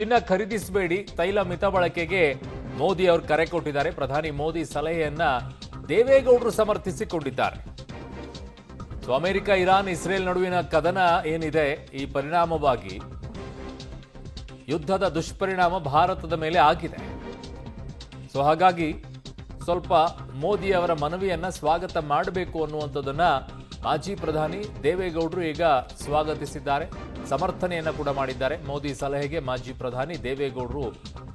ಇನ್ನ ಖರೀದಿಸಬೇಡಿ, ತೈಲ ಮಿತ ಬಳಕೆಗೆ ಮೋದಿ ಅವರು ಕರೆ ಕೊಟ್ಟಿದ್ದಾರೆ. ಪ್ರಧಾನಿ ಮೋದಿ ಸಲಹೆಯನ್ನ ದೇವೇಗೌಡರು ಸಮರ್ಥಿಸಿಕೊಂಡಿದ್ದಾರೆ. ಸೊ ಅಮೆರಿಕ, ಇರಾನ್, ಇಸ್ರೇಲ್ ನಡುವಿನ ಕದನ ಏನಿದೆ, ಈ ಪರಿಣಾಮವಾಗಿ ಯುದ್ಧದ ದುಷ್ಪರಿಣಾಮ ಭಾರತದ ಮೇಲೆ ಆಗಿದೆ. ಸೊ ಹಾಗಾಗಿ ಸ್ವಲ್ಪ ಮೋದಿ ಅವರ ಮನವಿಯನ್ನ ಸ್ವಾಗತ ಮಾಡಬೇಕು ಅನ್ನುವಂಥದ್ದನ್ನ ಮಾಜಿ ಪ್ರಧಾನಿ ದೇವೇಗೌಡರು ಈಗ ಸ್ವಾಗತಿಸಿದ್ದಾರೆ. ಸಮರ್ಥನೆಯನ್ನ ಕೂಡ ಮಾಡಿದ್ದಾರೆ. ಮೋದಿ ಸಲಹೆಗೆ ಮಾಜಿ ಪ್ರಧಾನಿ ದೇವೇಗೌಡರು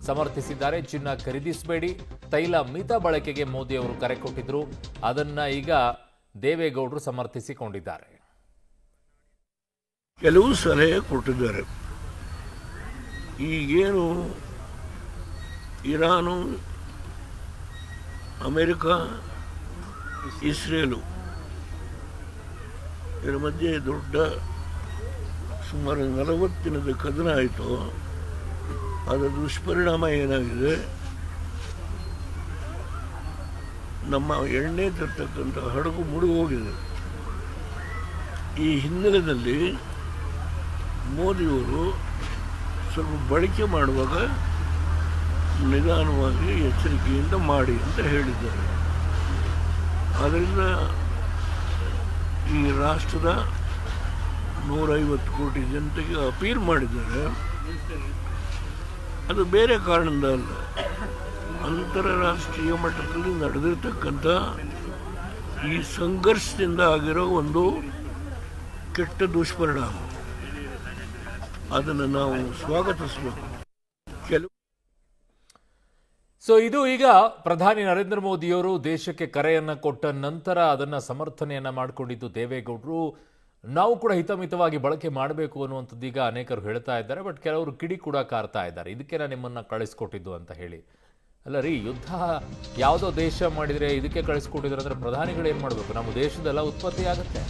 ಸಮರ್ಥಿಸಿದ್ದಾರೆ. ಚಿನ್ನ ಖರೀದಿಸಬೇಡಿ, ತೈಲ ಮಿತ ಬಳಕೆಗೆ ಮೋದಿ ಅವರು ಕರೆ ಕೊಟ್ಟಿದ್ರು. ಅದನ್ನ ಈಗ ದೇವೇಗೌಡರು ಸಮರ್ಥಿಸಿಕೊಂಡಿದ್ದಾರೆ. ಕೆಲವು ಸಲಹೆ ಕೊಟ್ಟಿದ್ದಾರೆ. ಈಗೇನು ಇರಾನು, ಅಮೆರಿಕ, ಇಸ್ರೇಲು ಇದರ ಮಧ್ಯೆ ದೊಡ್ಡ ಸುಮಾರು 40 ದಿನದ ಕದನ ಆಯಿತು. ಅದರ ದುಷ್ಪರಿಣಾಮ ಏನಾಗಿದೆ, ನಮ್ಮ ಎಣ್ಣೆ ತರ್ತಕ್ಕಂಥ ಹಡಗು ಮುಳುಗೋಗಿದೆ. ಈ ಹಿನ್ನೆಲೆಯಲ್ಲಿ ಮೋದಿಯವರು ಸ್ವಲ್ಪ ಬಳಕೆ ಮಾಡುವಾಗ ನಿಧಾನವಾಗಿ ಎಚ್ಚರಿಕೆಯಿಂದ ಮಾಡಿ ಅಂತ ಹೇಳಿದ್ದಾರೆ. ಆದ್ದರಿಂದ ಈ ರಾಷ್ಟ್ರದ 150 ಕೋಟಿ ಜನತೆಗೆ ಅಪೀಲ್ ಮಾಡಿದ್ದಾರೆ. ಅದು ಬೇರೆ ಕಾರಣದಿಂದ ಅಲ್ಲ, ಅಂತಾರಾಷ್ಟ್ರೀಯ ಮಟ್ಟದಲ್ಲಿ ನಡೆದಿರ್ತಕ್ಕಂಥ ಈ ಸಂಘರ್ಷದಿಂದ ಆಗಿರೋ ಒಂದು ಕೆಟ್ಟ ದುಷ್ಪರಿಣಾಮ. ಅದನ್ನು ನಾವು ಸ್ವಾಗತಿಸಬೇಕು. ಸೊ ಇದು ಈಗ ಪ್ರಧಾನಿ ನರೇಂದ್ರ ಮೋದಿಯವರು ದೇಶಕ್ಕೆ ಕರೆಯನ್ನ ಕೊಟ್ಟ ನಂತರ ಅದನ್ನ ಸಮರ್ಥನೆಯನ್ನ ಮಾಡಿಕೊಂಡಿದ್ದು ದೇವೇಗೌಡರು. ನಾವು ಕೂಡ ಹಿತಮಿತವಾಗಿ ಬಳಕೆ ಮಾಡಬೇಕು ಅನ್ನುವಂಥದ್ದು ಈಗ ಅನೇಕರು ಹೇಳ್ತಾ ಇದ್ದಾರೆ. ಬಟ್ ಕೆಲವರು ಕಿಡಿ ಕೂಡ ಕಾರ್ತಾ ಇದ್ದಾರೆ, ಇದಕ್ಕೆ ನಾನು ನಿಮ್ಮನ್ನ ಕಳಿಸ್ಕೊಟ್ಟಿದ್ದು ಅಂತ ಹೇಳಿ. ಅಲ್ಲ ರೀ, ಯುದ್ಧ ಯಾವುದೋ ದೇಶ ಮಾಡಿದರೆ ಇದಕ್ಕೆ ಕಳಿಸ್ಕೊಟ್ಟಿದ್ರೆ ಅಂದ್ರೆ ಪ್ರಧಾನಿಗಳು ಏನು ಮಾಡಬೇಕು? ನಮ್ಮ ದೇಶದೆಲ್ಲ ಉತ್ಪತ್ತಿ ಆಗುತ್ತೆ.